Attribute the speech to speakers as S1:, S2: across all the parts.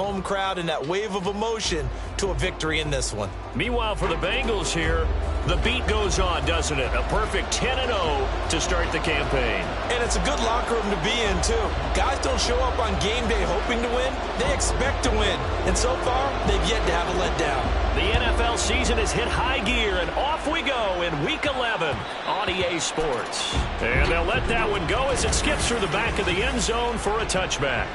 S1: home crowd and that wave of emotion to a victory in this one.
S2: Meanwhile, for the Bengals here, the beat goes on, doesn't it? A perfect 10-0 to start the campaign.
S1: And it's a good locker room to be in, too. Guys don't show up on game day hoping to win. They expect to win. And so far, they've yet to have a letdown.
S2: The NFL season has hit high gear, and off we go in Week 11 on EA Sports. And they'll let that one go as it skips through the back of the end zone for a touchback.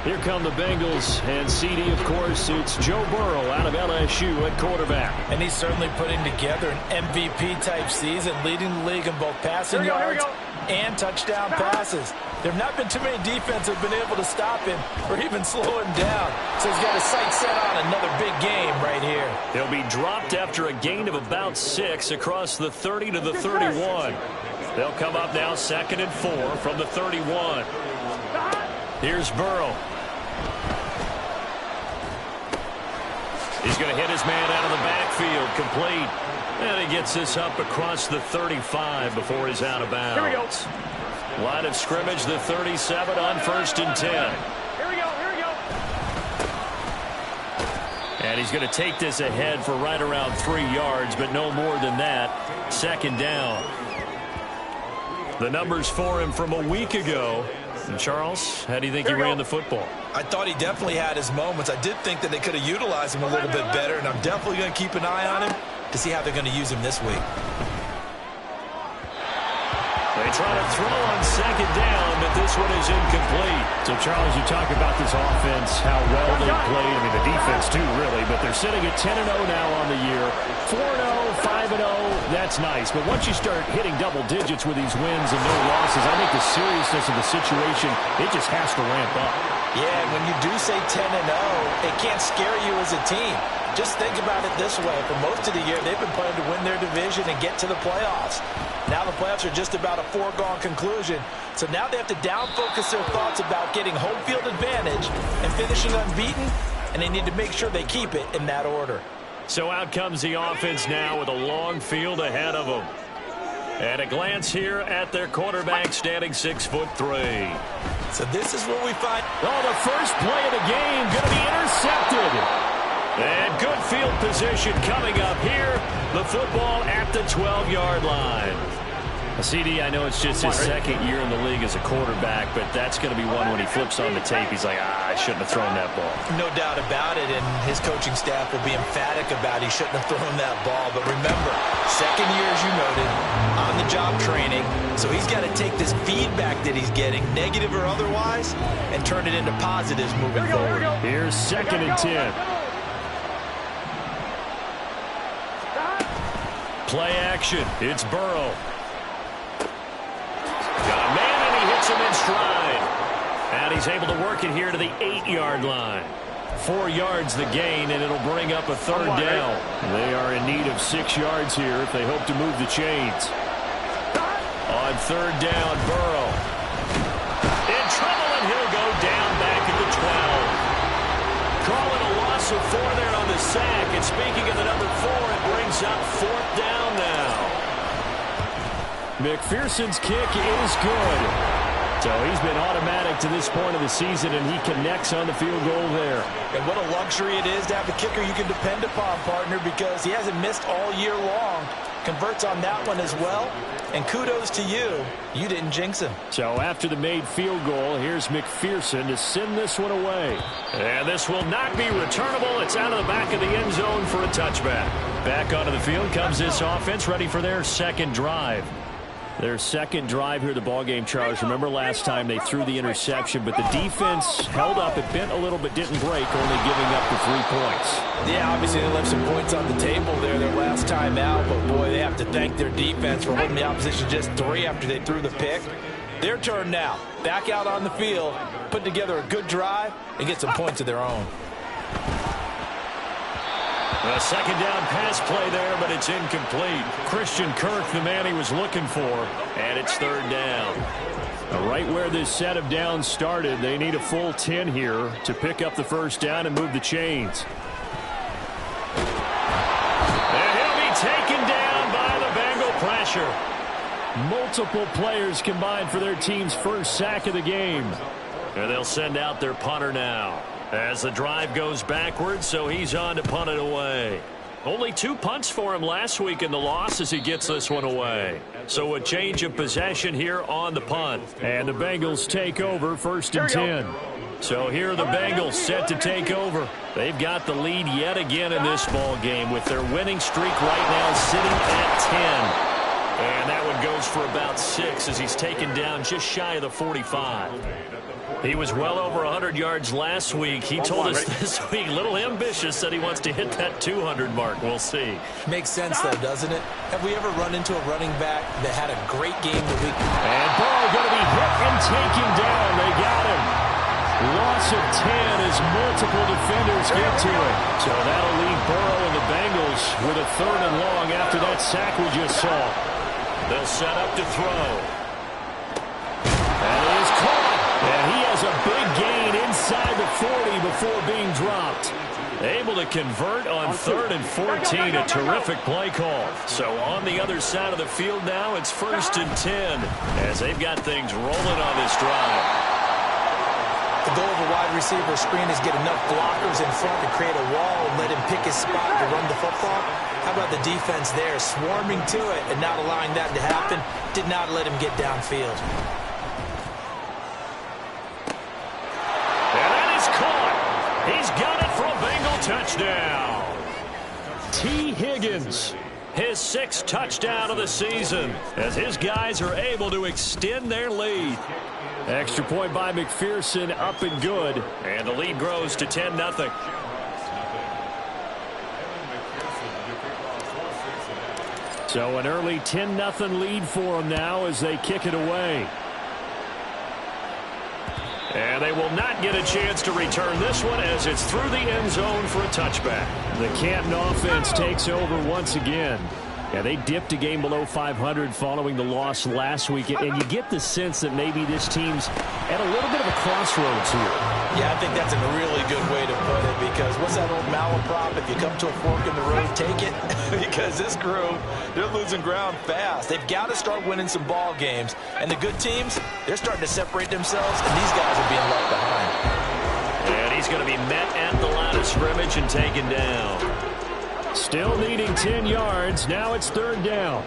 S2: Here come the Bengals, and CD, of course, it's Joe Burrow out of LSU at quarterback.
S1: And he's certainly putting together an MVP-type season, leading the league in both passing yards and touchdown passes. There have not been too many defenses that have been able to stop him or even slow him down. So he's got his sights set on another big game right here.
S2: He'll be dropped after a gain of about 6 across the 30 to the 31. They'll come up now 2nd and 4 from the 31. Here's Burrow. He's going to hit his man out of the backfield, complete. And he gets this up across the 35 before he's out of bounds.
S3: Here we go.
S2: Line of scrimmage, the 37 on 1st and 10.
S3: Here we go.
S2: And he's going to take this ahead for right around 3 yards, but no more than that. 2nd down. The numbers for him from a week ago. And Charles, how do you think he ran the football?
S1: I thought he definitely had his moments. I did think that they could have utilized him a little bit better, and I'm definitely going to keep an eye on him to see how they're going to use him this week.
S2: They try to throw on 2nd down, but this one is incomplete.
S4: So, Charles, you talk about this offense, how well they played. I mean, the defense, too, really. But they're sitting at 10-0 now on the year. 4-0, 5-0, that's nice. But once you start hitting double digits with these wins and no losses, I think the seriousness of the situation, it just has to ramp up.
S1: Yeah, and when you do say 10-0, it can't scare you as a team. Just think about it this way. For most of the year, they've been playing to win their division and get to the playoffs. Now the playoffs are just about a foregone conclusion. So now they have to down-focus their thoughts about getting home field advantage and finishing unbeaten, and they need to make sure they keep it in that order.
S2: So out comes the offense now with a long field ahead of them. And a glance here at their quarterback, standing 6'3".
S1: So this is where we find...
S2: Oh, the first play of the game going to be intercepted. And good field position coming up here. The football at the 12-yard line. CD, I know it's just his 2nd year in the league as a quarterback, but that's going to be one when he flips on the tape. He's like, I shouldn't have thrown that ball.
S1: No doubt about it, and his coaching staff will be emphatic about he shouldn't have thrown that ball. But remember, 2nd year, as you noted, on-the-job training. So he's got to take this feedback that he's getting, negative or otherwise, and turn it into positives moving forward.
S4: Here's 2nd and 10.
S2: Play action. It's Burrow. Got a man, and he hits him in stride. And he's able to work it here to the 8-yard line. 4 yards the gain, and it'll bring up a 3rd down.
S4: They are in need of 6 yards here if they hope to move the chains.
S2: On 3rd down, Burrow. In trouble, and he'll go down back at the 12. Calling a loss of 4 there on the sack. And speaking of the number 4, it brings up 4th down now.
S4: McPherson's kick is good. So he's been automatic to this point of the season, and he connects on the field goal there.
S1: And what a luxury it is to have a kicker you can depend upon, partner, because he hasn't missed all year long. Converts on that one as well. And kudos to you. You didn't jinx him.
S4: So after the made field goal, here's McPherson to send this one away.
S2: And this will not be returnable. It's out of the back of the end zone for a touchback. Back onto the field comes this offense, ready for their 2nd drive. Their 2nd drive here, the ballgame, Charles. Remember last time they threw the interception, but the defense held up. It bent a little but didn't break, only giving up the 3 points.
S1: Yeah, obviously they left some points on the table there their last time out, but boy, they have to thank their defense for holding the opposition just 3 after they threw the pick. Their turn now. Back out on the field, put together a good drive, and get some points of their own.
S2: A 2nd down pass play there, but it's incomplete. Christian Kirk, the man he was looking for, and it's 3rd down.
S4: Right where this set of downs started, they need a full 10 here to pick up the 1st down and move the chains.
S2: And he'll be taken down by the Bengal pressure.
S4: Multiple players combined for their team's 1st sack of the game.
S2: And they'll send out their punter now. As the drive goes backwards, so he's on to punt it away. Only 2 punts for him last week in the loss as he gets this one away. So a change of possession here on the punt. And the Bengals take over 1st and 10. So here are the Bengals set to take over. They've got the lead yet again in this ball game with their winning streak right now sitting at 10. And that one goes for about 6 as he's taken down just shy of the 45. He was well over 100 yards last week. He told us this week, a little ambitious, that he wants to hit that 200 mark. We'll see.
S1: Makes sense, though, doesn't it? Have we ever run into a running back that had a great game the week?
S2: And Burrow going to be hit and taken down. They got him. Loss of 10 as multiple defenders get to it. So that'll leave Burrow and the Bengals with a 3rd and long after that sack we just saw. They'll set up to throw. That is caught. And he has a big gain inside the 40 before being dropped. Able to convert on 3rd and 14. A terrific play call. So on the other side of the field now, it's 1st and 10 as they've got things rolling on this drive.
S1: The goal of a wide receiver screen is get enough blockers in front to create a wall and let him pick his spot to run the football. How about the defense there, swarming to it and not allowing that to happen? Did not let him get downfield.
S2: And that is caught. He's got it for a Bengal touchdown. T. Higgins, his 6th touchdown of the season as his guys are able to extend their lead. Extra point by McPherson, up and good. And the lead grows to 10-0. So an early 10-0 lead for them now as they kick it away. And they will not get a chance to return this one as it's through the end zone for a touchback. The Canton offense takes over once again. Yeah, they dipped a game below 500 following the loss last week, and you get the sense that maybe this team's at a little bit of a crossroads here.
S1: Yeah, I think that's a really good way to put it because what's that old malaprop? If you come to a fork in the road, take it. Because this group, they're losing ground fast. They've got to start winning some ball games. And the good teams, they're starting to separate themselves, and these guys are being left behind.
S2: And he's going to be met at the line of scrimmage and taken down. Still needing 10 yards. Now it's 3rd down.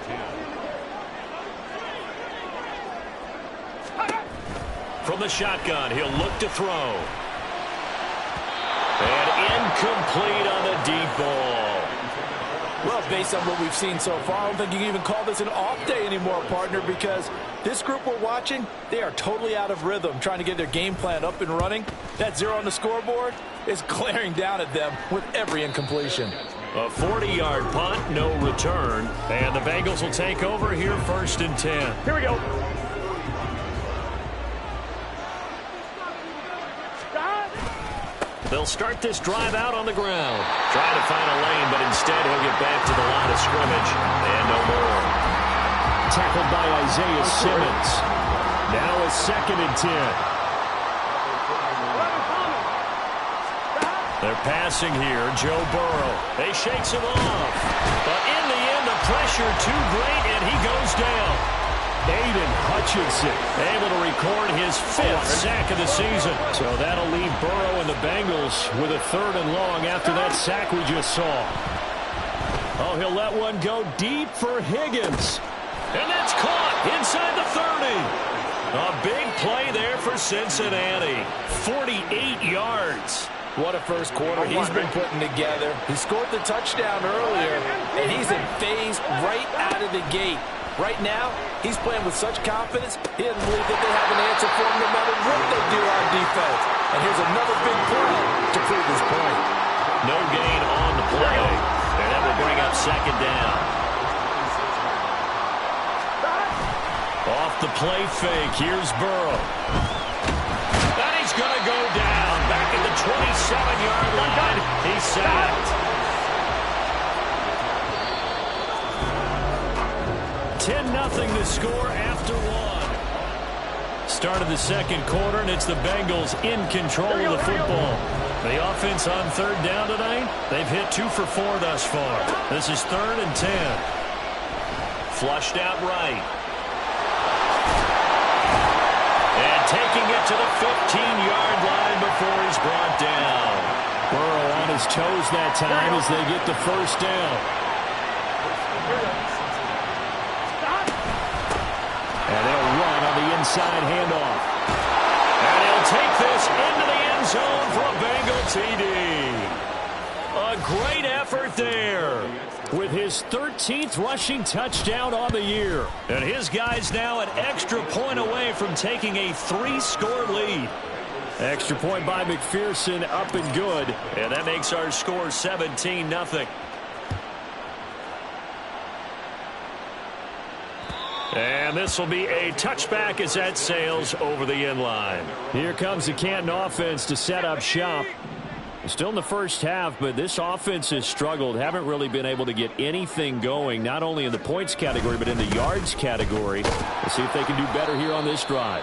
S2: From the shotgun, he'll look to throw. And incomplete on the deep ball.
S1: Well, based on what we've seen so far, I don't think you can even call this an off day anymore, partner, because this group we're watching, they are totally out of rhythm, trying to get their game plan up and running. That 0 on the scoreboard is glaring down at them with every incompletion.
S2: A 40-yard punt, no return. And the Bengals will take over here 1st and 10.
S3: Here we go.
S2: They'll start this drive out on the ground. Trying to find a lane, but instead he'll get back to the line of scrimmage. And no more. Tackled by Isaiah Simmons. Now a 2nd and 10. They're passing here. Joe Burrow. He shakes him off. But in the end, the pressure too great, and he goes down. Aiden Hutchinson able to record his 5th sack of the season. So that'll leave Burrow and the Bengals with a 3rd and long after that sack we just saw. Oh, he'll let one go deep for Higgins. And that's caught inside the 30. A big play there for Cincinnati. 48 yards.
S1: What a first quarter he's been putting together. He scored the touchdown earlier, and he's in phase right out of the gate. Right now, he's playing with such confidence, he doesn't believe that they have an answer for him no matter what they do on defense. And here's another big play to prove his point.
S2: No gain on the play, and that will bring up 2nd down. Off the play fake, here's Burrow. And he's going to go down. Back at the 27-yard line. He's sacked. 10-0 the score after 1. Start of the 2nd quarter, and it's the Bengals in control of the football. The offense on 3rd down tonight, they've hit 2 for 4 thus far. This is 3rd and 10. Flushed out right. And taking it to the 15-yard line before he's brought down. Burrow on his toes that time as they get the first down. And they'll run on the inside handoff. And he'll take this into the end zone for a Bengal TD. A great effort there with his 13th rushing touchdown on the year. And his guys now an extra point away from taking a 3-score lead. Extra point by McPherson, up and good. And that makes our score 17-0. And this will be a touchback as that sails over the end line. Here comes the Canton offense to set up shop. Still in the first half, but this offense has struggled. Haven't really been able to get anything going, not only in the points category, but in the yards category. Let's see if they can do better here on this drive.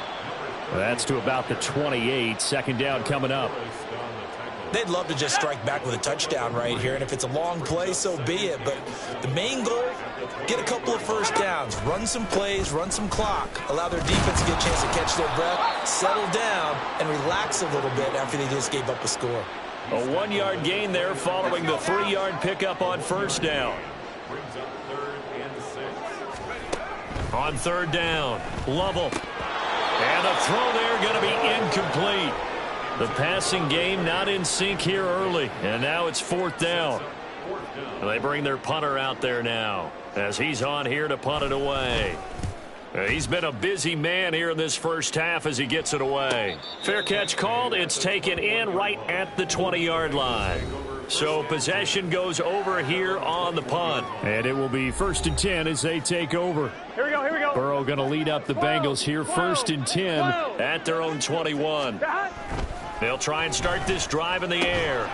S2: That's to about the 28. Second down coming up.
S1: They'd love to just strike back with a touchdown right here, and if it's a long play, so be it. But the main goal, get a couple of first downs, run some plays, run some clock, allow their defense to get a chance to catch their breath, settle down, and relax a little bit after they just gave up a score.
S2: A 1-yard gain there following the 3-yard pickup on first down. On third down, Lovell. And the throw there going to be incomplete. The passing game not in sync here early. And now it's fourth down. And they bring their punter out there now as he's on here to punt it away. He's been a busy man here in this first half as he gets it away. Fair catch called. It's taken in right at the 20-yard line. So possession goes over here on the punt. And it will be 1st and 10 as they take over.
S3: Here we go, here we go.
S2: Burrow going to lead up the Bengals here, 1st and 10 at their own 21. They'll try and start this drive in the air.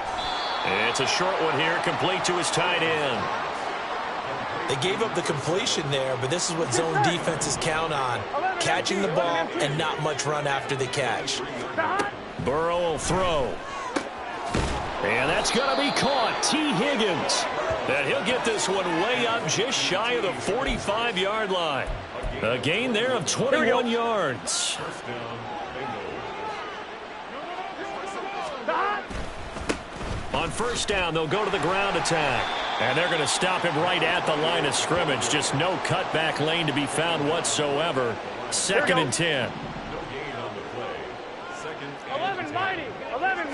S2: It's a short one here, complete to his tight end.
S1: They gave up the completion there, but this is what zone defenses count on. Catching the ball and not much run after the catch.
S2: Burrow will throw. And that's going to be caught. T. Higgins. And he'll get this one way up just shy of the 45-yard line. A gain there of 21 yards. On first down, they'll go to the ground attack. And they're going to stop him right at the line of scrimmage. Just no cutback lane to be found whatsoever. 2nd and 10.
S3: 11, mighty. 11.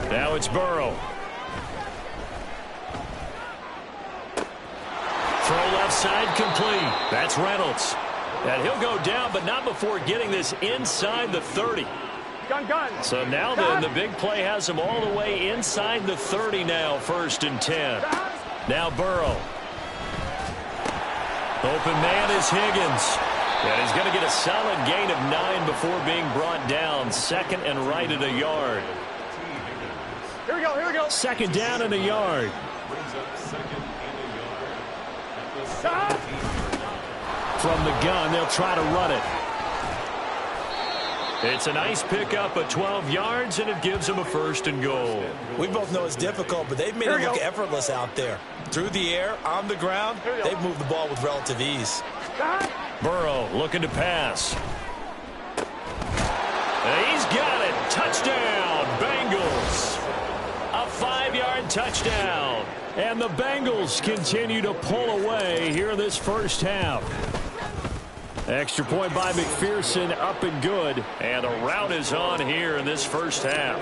S2: Now it's Burrow. Throw left side complete. That's Reynolds. And he'll go down, but not before getting this inside the 30.
S3: Gun.
S2: So now then, the big play has him all the way inside the 30 now, 1st and 10. Now Burrow. Open man is Higgins. And he's going to get a solid gain of 9 before being brought down. 2nd and right at a yard.
S3: Here we go.
S2: 2nd down and a yard. From the gun, they'll try to run it. It's a nice pickup of 12 yards, and it gives them a 1st and goal.
S1: We both know it's difficult, but they've made it look effortless out there. Through the air, on the ground, they've moved the ball with relative ease.
S2: Burrow looking to pass. And he's got it. Touchdown, Bengals. A 5-yard touchdown. And the Bengals continue to pull away here in this first half. Extra point by McPherson, up and good. And a rout is on here in this first half.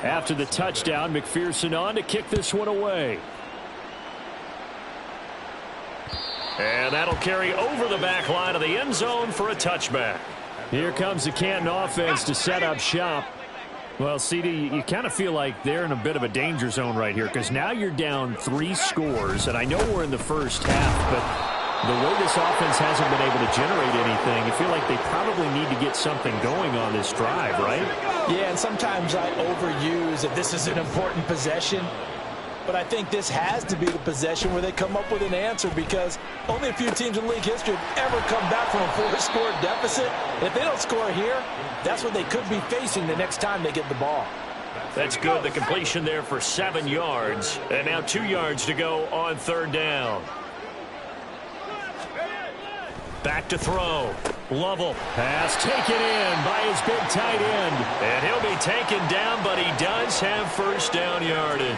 S2: After the touchdown, McPherson on to kick this one away. And that'll carry over the back line of the end zone for a touchback. Here comes the Canton offense to set up shop. Well, CD, you kind of feel like they're in a bit of a danger zone right here because now you're down 3 scores, and I know we're in the first half, but the way this offense hasn't been able to generate anything, you feel like they probably need to get something going on this drive, right?
S1: Yeah, and sometimes I overuse that this is an important possession. But I think this has to be the possession where they come up with an answer because only a few teams in league history have ever come back from a 4-score deficit. And if they don't score here, that's what they could be facing the next time they get the ball.
S2: That's good. The completion there for 7 yards. And now 2 yards to go on third down. Back to throw. Lovell. Pass taken in by his big tight end. And he'll be taken down, but he does have first down yardage.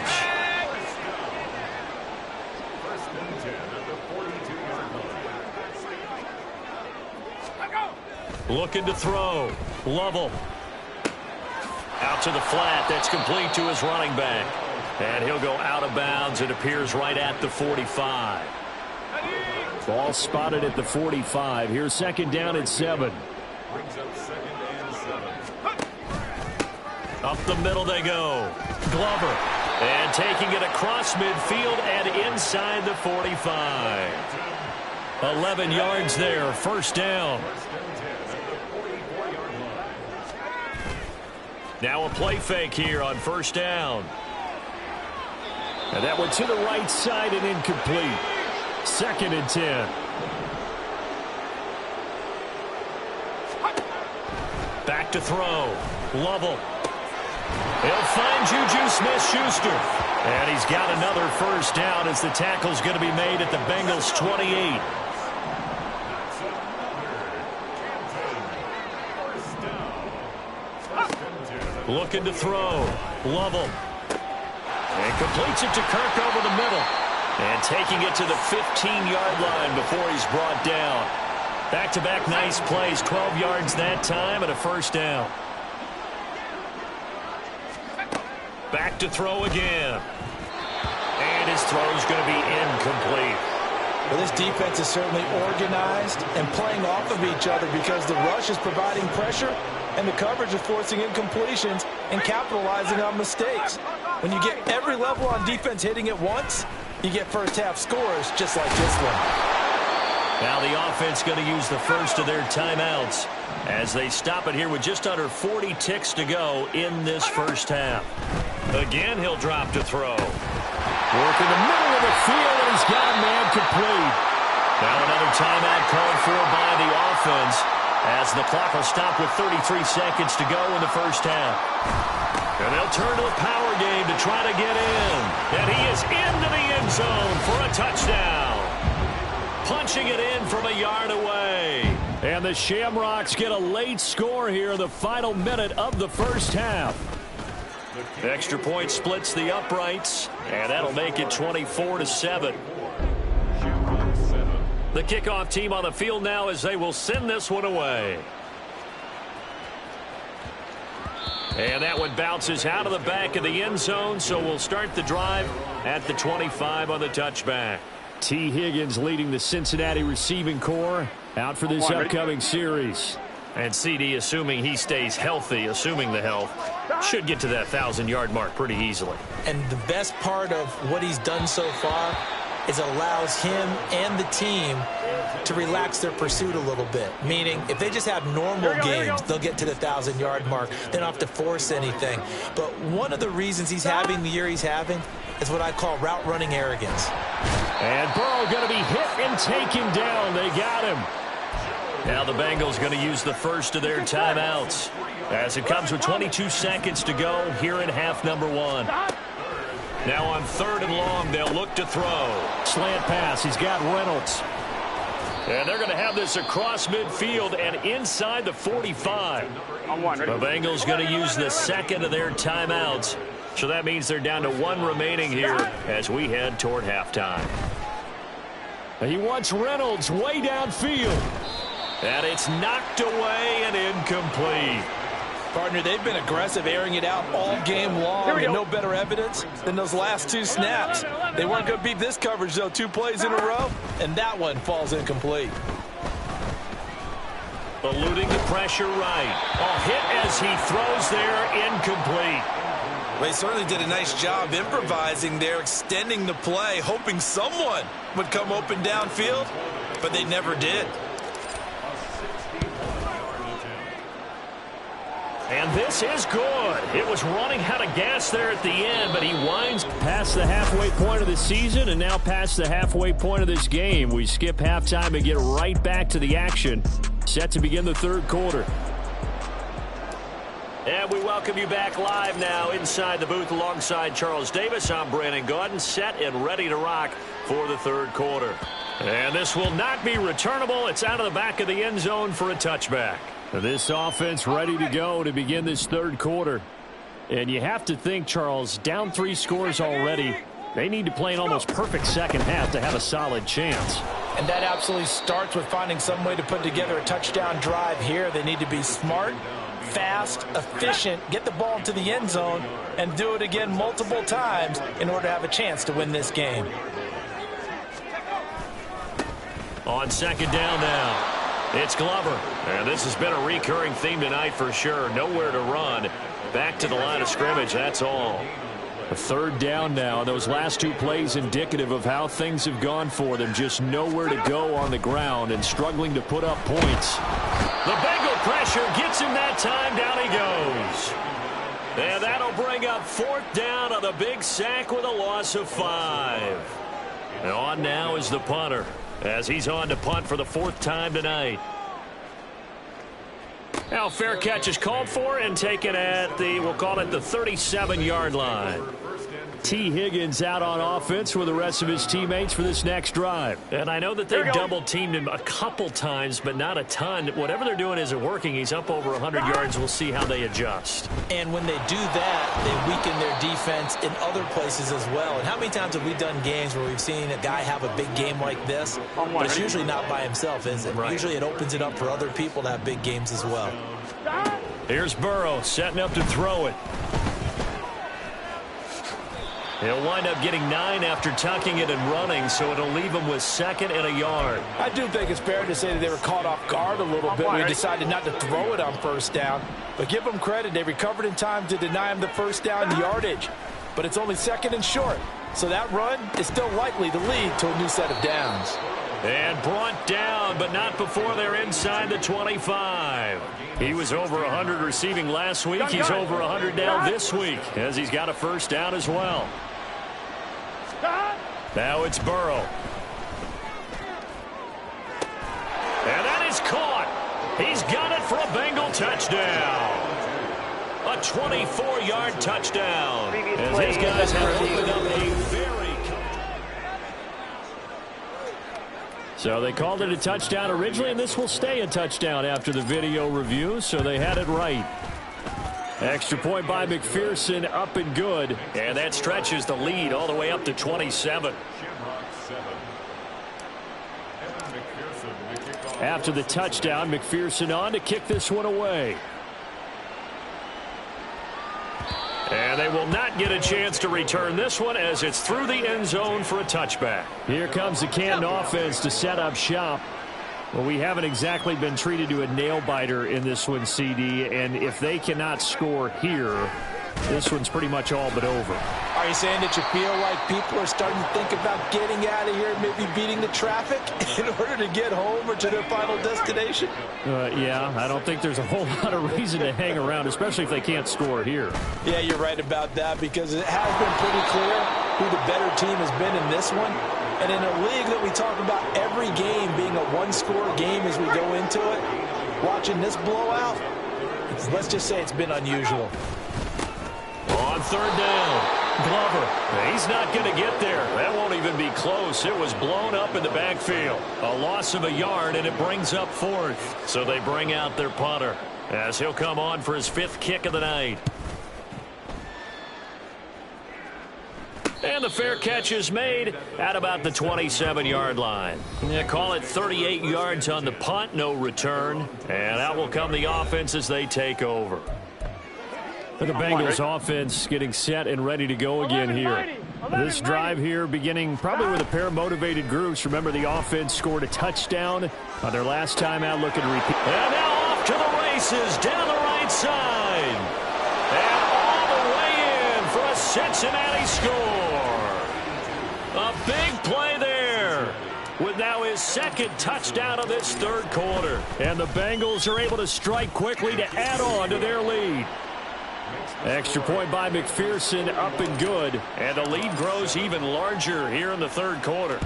S2: Looking to throw. Lovell. Out to the flat. That's complete to his running back. And he'll go out of bounds. It appears right at the 45. Ball spotted at the 45. Here's second down and 7. Up the middle they go. Glover. And taking it across midfield and inside the 45. 11 yards there. First down. Now a play fake here on first down. And that one to the right side and incomplete. Second and 10. Back to throw. Lovell. He'll find Juju Smith-Schuster. And he's got another first down as the tackle's going to be made at the Bengals 28. Looking to throw. Lovell. And completes it to Kirk over the middle. And taking it to the 15-yard line before he's brought down. Back-to-back nice plays. 12 yards that time and a first down. Back to throw again. And his throw's going to be incomplete.
S1: Well, this defense is certainly organized and playing off of each other because the rush is providing pressure and the coverage is forcing incompletions and capitalizing on mistakes. When you get every level on defense hitting at once, you get first-half scores just like this one.
S2: Now the offense going to use the first of their timeouts as they stop it here with just under 40 ticks to go in this first half. Again, he'll drop to throw. Work in the middle of the field, and he's got a man complete. Now another timeout called for by the offense as the clock will stop with 33 seconds to go in the first half. And they'll turn to the power game to try to get in. And he is into the end zone for a touchdown. Punching it in from a yard away. And the Shamrocks get a late score here in the final minute of the first half. The extra point splits the uprights, and that'll make it 24-7. The kickoff team on the field now as they will send this one away. And that one bounces out of the back of the end zone, so we'll start the drive at the 25 on the touchback. T. Higgins leading the Cincinnati receiving corps out for this upcoming series. And CD, assuming he stays healthy, assuming the health, should get to that 1,000-yard mark pretty easily.
S1: And the best part of what he's done so far is allows him and the team to relax their pursuit a little bit. Meaning, if they just have normal games, they'll get to the 1,000-yard mark. They don't have to force anything. But one of the reasons he's having the year he's having is what I call route running arrogance.
S2: And Burrow going to be hit and taken down. They got him. Now the Bengals going to use the first of their timeouts as it comes with 22 seconds to go here in half number 1. Now on 3rd and long, they'll look to throw. Slant pass. He's got Reynolds. And they're going to have this across midfield and inside the 45. The Bengals going to use the second of their timeouts. So that means they're down to 1 remaining here as we head toward halftime. He wants Reynolds way downfield. And it's knocked away and incomplete.
S1: Partner, they've been aggressive, airing it out all game long, and no better evidence than those last 2 snaps. They weren't going to beat this coverage, though, 2 plays in a row, and that one falls incomplete.
S2: Eluding the pressure right. A hit as he throws there, incomplete.
S1: They certainly did a nice job improvising there, extending the play, hoping someone would come open downfield, but they never did.
S2: And this is good. It was running out of gas there at the end, but he winds past the halfway point of the season and now past the halfway point of this game. We skip halftime and get right back to the action. Set to begin the 3rd quarter. And we welcome you back live now inside the booth alongside Charles Davis. I'm Brandon Gaudin, set and ready to rock for the third quarter. And this will not be returnable. It's out of the back of the end zone for a touchback.
S4: This offense ready to go to begin this third quarter. And you have to think, Charles, down 3 scores already. They need to play an almost perfect second half to have a solid chance.
S1: And that absolutely starts with finding some way to put together a touchdown drive here. They need to be smart, fast, efficient, get the ball into the end zone, and do it again multiple times in order to have a chance to win this game.
S2: On second down now, it's Glover. And this has been a recurring theme tonight for sure. Nowhere to run. Back to the line of scrimmage, that's all.
S4: A third down now. Those last 2 plays indicative of how things have gone for them. Just nowhere to go on the ground and struggling to put up points.
S2: The Bengal pressure gets him that time. Down he goes. And that'll bring up 4th down on the big sack with a loss of 5. And on now is the punter as he's on to punt for the 4th time tonight. Now fair catch is called for and taken at the, we'll call it the 37-yard line.
S4: T. Higgins out on offense with the rest of his teammates for this next drive.
S2: And I know that they've double-teamed him a couple times, but not a ton. Whatever they're doing isn't working. He's up over 100 yards. We'll see how they adjust.
S1: And when they do that, they weaken their defense in other places as well. And how many times have we done games where we've seen a guy have a big game like this, but it's usually not by himself, is it? Right. Usually it opens it up for other people to have big games as well.
S2: Here's Burrow setting up to throw it. He'll wind up getting 9 after tucking it and running, so it'll leave him with 2nd and a yard.
S1: I do think it's fair to say that they were caught off guard a little bit when they decided not to throw it on 1st down. But give them credit. They recovered in time to deny him the 1st down yardage. But it's only 2nd and short. So that run is still likely to lead to a new set of downs.
S2: And brought down, but not before they're inside the 25. He was over 100 receiving last week. He's over 100 now this week as he's got a 1st down as well. Now it's Burrow. And that is caught. He's got it for a Bengal touchdown. A 24-yard touchdown. As his guys have opened up a very...
S4: So they called it a touchdown originally, and this will stay a touchdown after the video review, so they had it right. Extra point by McPherson, up and good.
S2: And that stretches the lead all the way up to 27.
S4: After the touchdown, McPherson on to kick this one away.
S2: And they will not get a chance to return this one as it's through the end zone for a touchback.
S4: Here comes the Canton offense to set up shop. Well, we haven't exactly been treated to a nail-biter in this one, CD, and if they cannot score here, this one's pretty much all but over.
S1: Are you saying that you feel like people are starting to think about getting out of here and maybe beating the traffic in order to get home or to their final destination?
S4: Yeah, I don't think there's a whole lot of reason to hang around, especially if they can't score here.
S1: Yeah, you're right about that because it has been pretty clear who the better team has been in this one. And in a league that we talk about every game being a one-score game as we go into it, watching this blowout, let's just say it's been unusual.
S2: On 3rd down, Glover. He's not going to get there. That won't even be close. It was blown up in the backfield. A loss of a yard, and it brings up 4th. So they bring out their punter as he'll come on for his 5th kick of the night. And the fair catch is made at about the 27-yard line. They call it 38 yards on the punt, no return. And out will come the offense as they take over.
S4: The Bengals offense getting set and ready to go again here. This drive here beginning probably with a pair of motivated groups. Remember, the offense scored a touchdown on their last time out, looking to repeat.
S2: And now off to the races down the right side. And all the way in for a Cincinnati score. A big play there with now his 2nd touchdown of this 3rd quarter.
S4: And the Bengals are able to strike quickly to add on to their lead. Extra point by McPherson, up and good.
S2: And the lead grows even larger here in the 3rd quarter.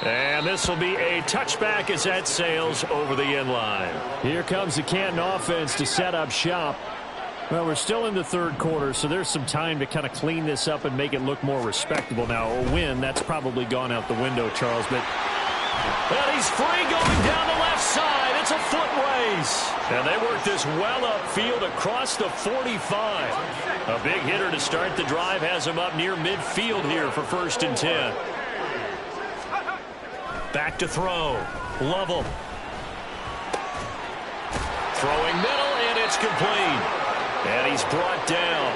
S2: And this will be a touchback as that sails over the end line. Here comes the Canton offense to set up shop. Well, we're still in the third quarter, so there's some time to kind of clean this up and make it look more respectable. Now, a win, that's probably gone out the window, Charles. But and he's free going down the left side. It's a foot race. And they work this well upfield across the 45. A big hitter to start the drive has him up near midfield here for 1st and 10. Back to throw. Lovell. Throwing middle, and it's complete. And he's brought down.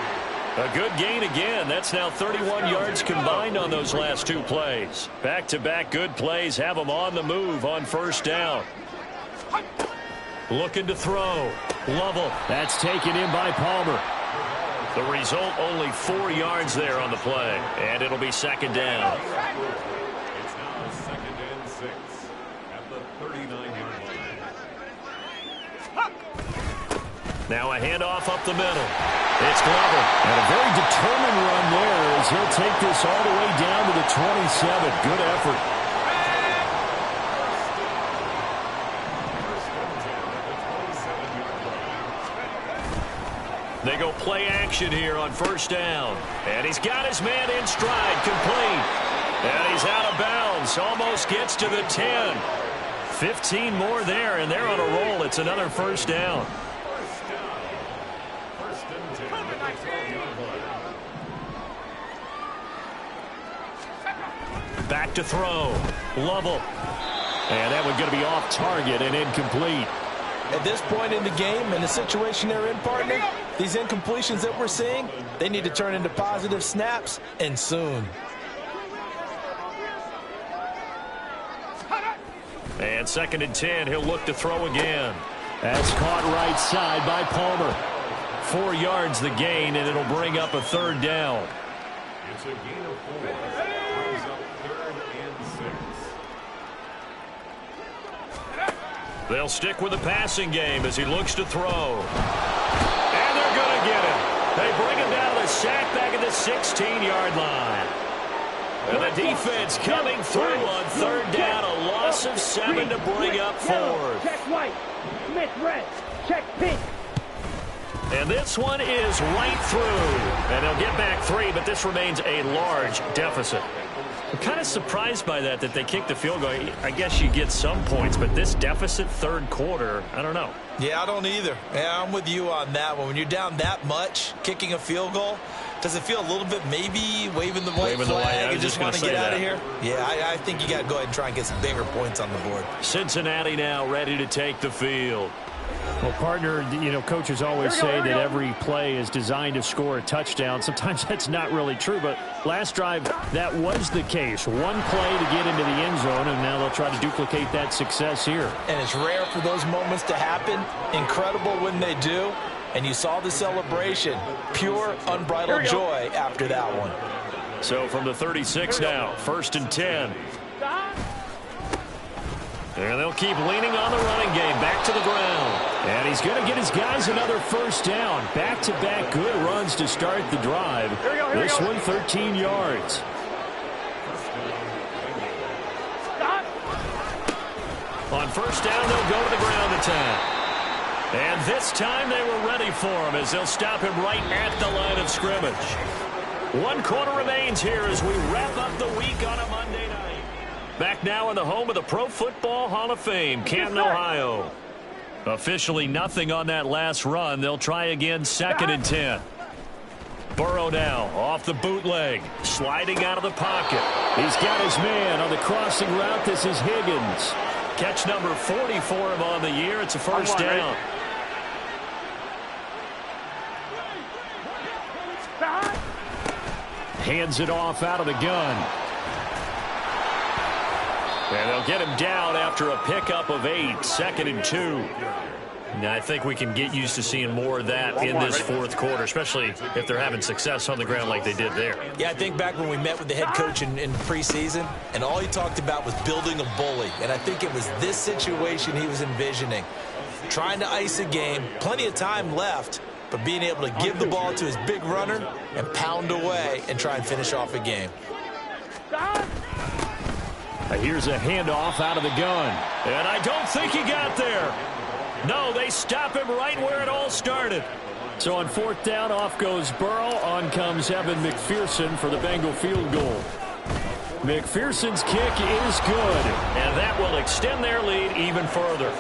S2: A good gain again. That's now 31 yards combined on those last 2 plays. Back-to-back good plays have them on the move on 1st down. Looking to throw. Lovell. That's taken in by Palmer. The result, only 4 yards there on the play. And it'll be 2nd down.
S5: It's now 2nd and 6 at the 39-yard line.
S2: Now a handoff up the middle. It's Glover. And a very determined run there as he'll take this all the way down to the 27. Good effort. They go play action here on 1st down. And he's got his man in stride, complete. And he's out of bounds. Almost gets to the 10. 15 more there, and they're on a roll. It's another 1st down. Back to throw. Lovell. And that one's going to be off target and incomplete.
S1: At this point in the game, in the situation they're in, partner, these incompletions that we're seeing, they need to turn into positive snaps, and soon.
S2: And 2nd and 10, he'll look to throw again. That's caught right side by Palmer. 4 yards the gain, and it'll bring up a 3rd down.
S5: It's a gain of 4. Brings up 3rd and 6.
S2: They'll stick with the passing game as he looks to throw. And they're going to get him. They bring him down to the sack back at the 16-yard line. And the defense coming through on 3rd down. A loss of 7 to bring up 4th.
S3: Check white. Smith red. Check pink.
S2: And this one is right through. And they'll get back 3, but this remains a large deficit. I'm kind of surprised by that they kicked the field goal. I guess you get some points, but this deficit 3rd quarter, I don't know.
S1: Yeah, I don't either. Yeah, I'm with you on that one. When you're down that much, kicking a field goal, does it feel a little bit maybe waving the white flag and just want to get out of here? Yeah, I think you got to go ahead and try and get some bigger points on the board.
S2: Cincinnati now ready to take the field.
S4: Well, partner, you know, coaches always say that every play is designed to score a touchdown. Sometimes that's not really true, but last drive, that was the case. One play to get into the end zone, and now they'll try to duplicate that success here.
S1: And it's rare for those moments to happen. Incredible when they do. And you saw the celebration. Pure, unbridled joy after that one.
S2: So from the 36 now, 1st and 10. And they'll keep leaning on the running game. Back to the ground. And he's going to get his guys another 1st down. Back-to-back good runs to start the drive. This one 13 yards. On 1st down, they'll go to the ground attack. And this time they were ready for him as they'll stop him right at the line of scrimmage. 1 quarter remains here as we wrap up the week on a Monday night. Back now in the home of the Pro Football Hall of Fame, Canton, Ohio. Officially nothing on that last run. They'll try again 2nd and 10. Burrow now off the bootleg, sliding out of the pocket. He's got his man on the crossing route. This is Higgins. Catch number 40 for him on the year. It's a 1st down. Hands it off out of the gun. And they'll get him down after a pickup of 8, 2nd and 2. Now, I think we can get used to seeing more of that in this 4th quarter, especially if they're having success on the ground like they did there.
S1: Yeah, I think back when we met with the head coach in preseason, and all he talked about was building a bully. And I think it was this situation he was envisioning. Trying to ice a game, plenty of time left, but being able to give the ball to his big runner and pound away and try and finish off a game.
S2: Here's a handoff out of the gun. And I don't think he got there. No, they stop him right where it all started. So on 4th down, off goes Burrow. On comes Evan McPherson for the Bengal field goal. McPherson's kick is good, and that will extend their lead even further.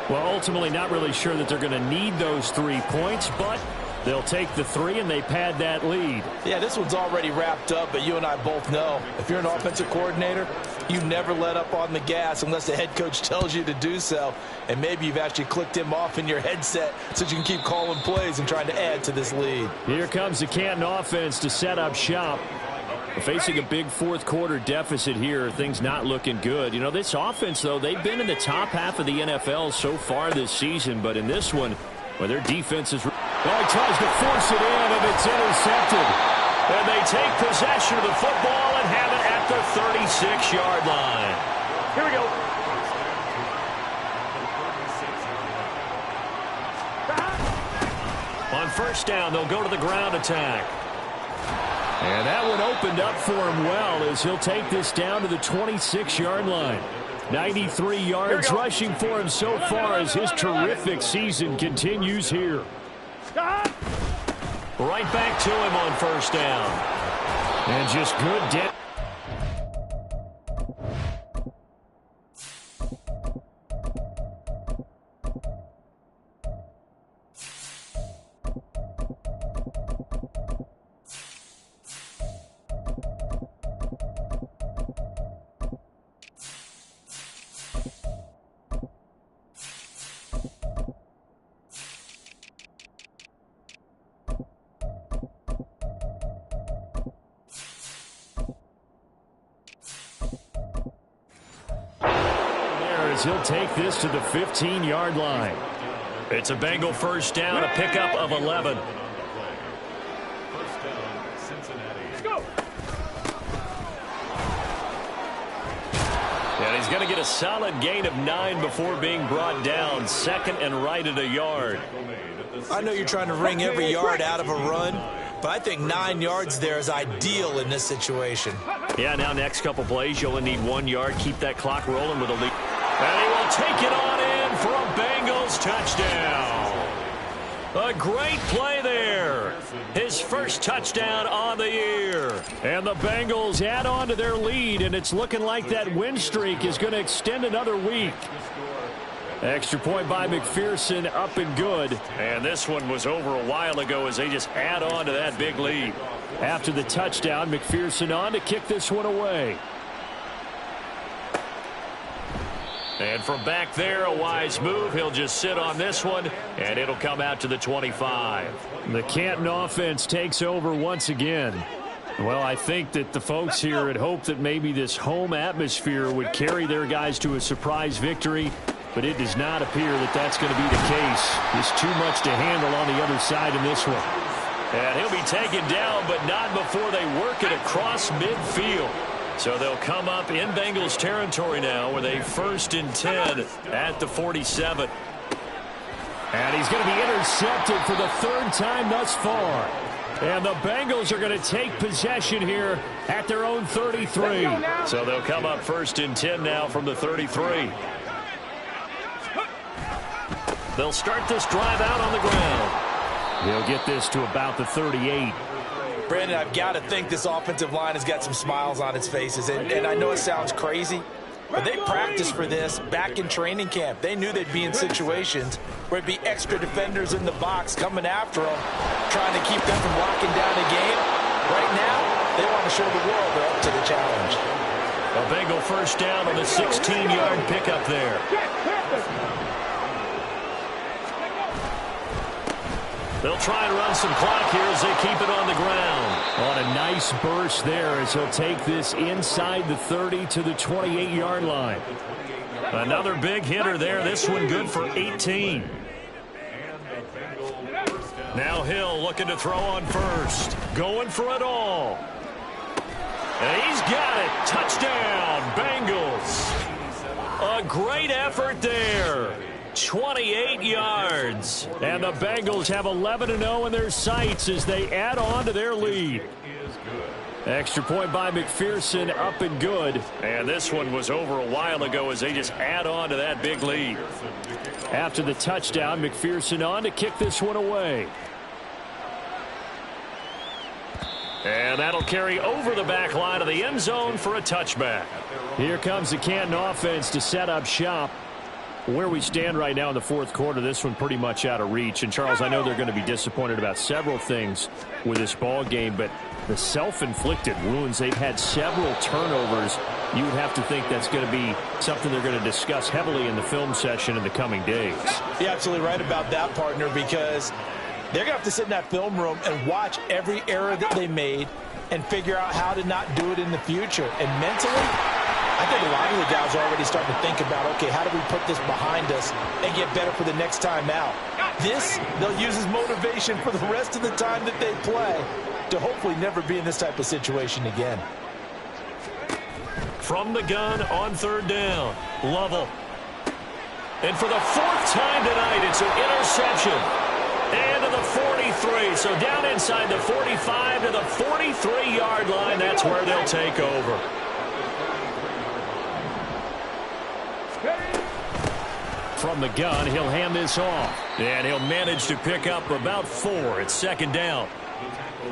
S2: Well, ultimately not really sure that they're going to need those 3 points, but they'll take the 3 and they pad that lead.
S1: Yeah, this one's already wrapped up, but you and I both know if you're an offensive coordinator, you never let up on the gas unless the head coach tells you to do so. And maybe you've actually clicked him off in your headset so you can keep calling plays and trying to add to this lead.
S2: Here comes the Canton offense to set up shop. Facing a big 4th quarter deficit here, things not looking good. You know, this offense, though, they've been in the top half of the NFL so far this season, but in this one, well, their defense is... Well, he tries to force it in, and it's intercepted. And they take possession of the football and have it at the 36-yard line.
S3: Here we go.
S2: On 1st down, they'll go to the ground attack. And that one opened up for him well as he'll take this down to the 26-yard line. 93 yards rushing for him so far as his terrific season continues here. Right back to him on 1st down. And just good He'll take this to the 15-yard line. It's a Bengal 1st down, a pickup of 11. And he's going to get a solid gain of 9 before being brought down. 2nd and right at a yard.
S1: I know you're trying to wring every yard out of a run, but I think 9 yards there is ideal in this situation.
S2: Yeah, now next couple plays, you'll only need 1 yard. Keep that clock rolling with a lead. And he will take it on in for a Bengals touchdown. A great play there. His first touchdown on the year. And the Bengals add on to their lead, and it's looking like that win streak is going to extend another week. Extra point by McPherson, up and good. And this one was over a while ago as they just add on to that big lead. After the touchdown, McPherson on to kick this one away. And from back there, a wise move. He'll just sit on this one, and it'll come out to the 25. The Canton offense takes over once again. Well, I think that the folks here had hoped that maybe this home atmosphere would carry their guys to a surprise victory, but it does not appear that that's going to be the case. There's too much to handle on the other side in this one. And he'll be taken down, but not before they work it across midfield. So they'll come up in Bengals territory now with a 1st and 10 at the 47. And he's going to be intercepted for the 3rd time thus far. And the Bengals are going to take possession here at their own 33. So they'll come up 1st and 10 now from the 33. They'll start this drive out on the ground. He'll get this to about the 38.
S1: Brandon, I've got to think this offensive line has got some smiles on its faces. And I know it sounds crazy, but they practiced for this back in training camp. They knew they'd be in situations where it'd be extra defenders in the box coming after them, trying to keep them from locking down a game. Right now, they want to show the world they're up to the challenge.
S2: A Bengal 1st down on the 16-yard pickup there. They'll try and run some clock here as they keep it on the ground. On a nice burst there as he'll take this inside the 30 to the 28-yard line. Another big hitter there. This one good for 18. Now Hill looking to throw on 1st. Going for it all. And he's got it. Touchdown, Bengals. A great effort there. 28 yards. And the Bengals have 11-0 in their sights as they add on to their lead. Extra point by McPherson, up and good. And this one was over a while ago as they just add on to that big lead. After the touchdown, McPherson on to kick this one away. And that'll carry over the back line of the end zone for a touchback. Here comes the Canton offense to set up shop. Where we stand right now in the fourth quarter, this one pretty much out of reach. And, Charles, I know they're going to be disappointed about several things with this ball game, but the self-inflicted wounds, they've had several turnovers. You would have to think that's going to be something they're going to discuss heavily in the film session in the coming days.
S1: You're absolutely right about that, partner, because they're going to have to sit in that film room and watch every error that they made and figure out how to not do it in the future. And mentally, I think a lot of the guys are already starting to think about, okay, how do we put this behind us and get better for the next time out? This, they'll use as motivation for the rest of the time that they play to hopefully never be in this type of situation again.
S2: From the gun on third down, Lovell. And for the fourth time tonight, it's an interception. And to the 43, so down inside the 45 to the 43-yard line. That's where they'll take over. From the gun, he'll hand this off. And he'll manage to pick up about 4. It's second down.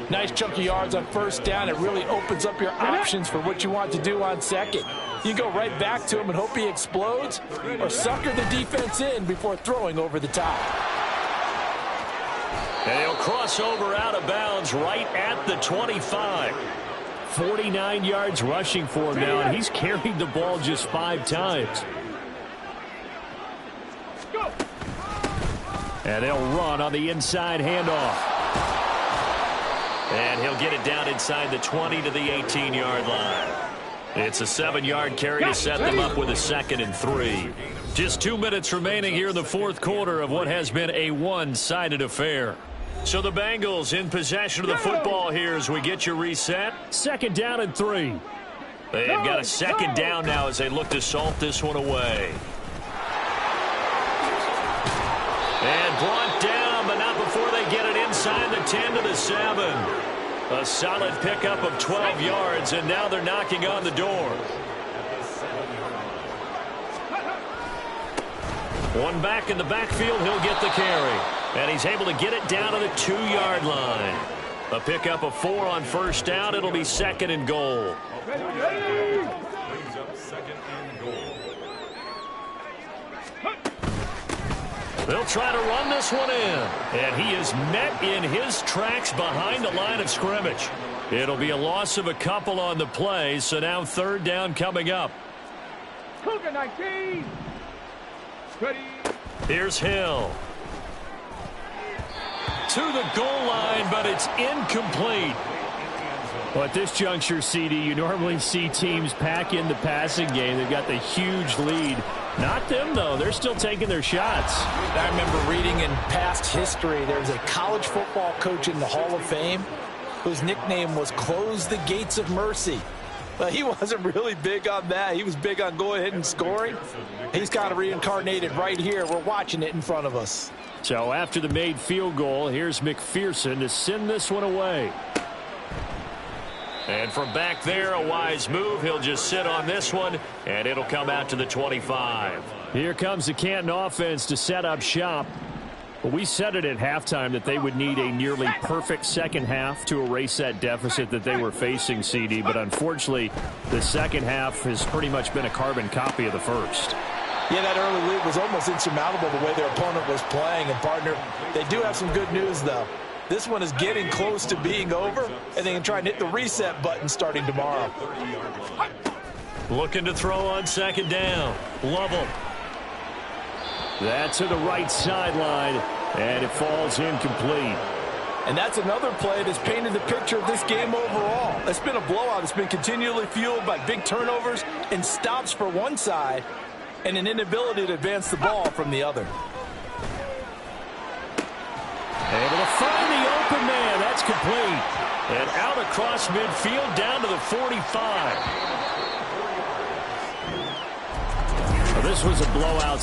S1: Nice chunky yards on first down. It really opens up your options for what you want to do on second. You go right back to him and hope he explodes, or sucker the defense in before throwing over the top.
S2: And he'll cross over out of bounds right at the 25. 49 yards rushing for him now, and he's carried the ball just 5 times. And they'll run on the inside handoff. And he'll get it down inside the 20 to the 18-yard line. It's a 7-yard carry to set them up with a 2nd and 3. Just 2 minutes remaining here in the fourth quarter of what has been a one-sided affair. So the Bengals in possession of the football here as we get you reset. 2nd down and 3. They've got a 2nd down now as they look to salt this one away. And brought down, but not before they get it inside the 10 to the 7. A solid pickup of 12 yards, and now they're knocking on the door. One back in the backfield, he'll get the carry. And he's able to get it down to the 2-yard line. A pickup of 4 on first down. It'll be 2nd and goal.
S5: Brings up 2nd and goal.
S2: They'll try to run this one in. And he is met in his tracks behind the line of scrimmage. It'll be a loss of a couple on the play, so now 3rd down coming up.
S3: Cougar 19. Ready.
S2: Here's Hill. To the goal line, but it's incomplete. Well, at this juncture, CD, you normally see teams pack in the passing game. They've got the huge lead. Not them, though. They're still taking their shots.
S1: I remember reading in past history, there was a college football coach in the Hall of Fame whose nickname was Close the Gates of Mercy. But he wasn't really big on that. He was big on going ahead and scoring. He's kind of reincarnated right here. We're watching it in front of us.
S2: So after the made field goal, here's McPherson to send this one away. And from back there, a wise move. He'll just sit on this one, and it'll come out to the 25. Here comes the Canton offense to set up shop. Well, we said it at halftime that they would need a nearly perfect second half to erase that deficit that they were facing, CD. But unfortunately, the second half has pretty much been a carbon copy of the first.
S1: Yeah, that early lead was almost insurmountable the way their opponent was playing. And, partner, they do have some good news, though. This one is getting close to being over, and they can try and hit the reset button starting tomorrow.
S2: Looking to throw on 2nd down. Lovell. That's to the right sideline, and it falls incomplete.
S1: And that's another play that's painted the picture of this game overall. It's been a blowout. It's been continually fueled by big turnovers and stops for one side and an inability to advance the ball from the other.
S2: Able to find the open man. That's complete. And out across midfield down to the 45. Well, this was a blowout.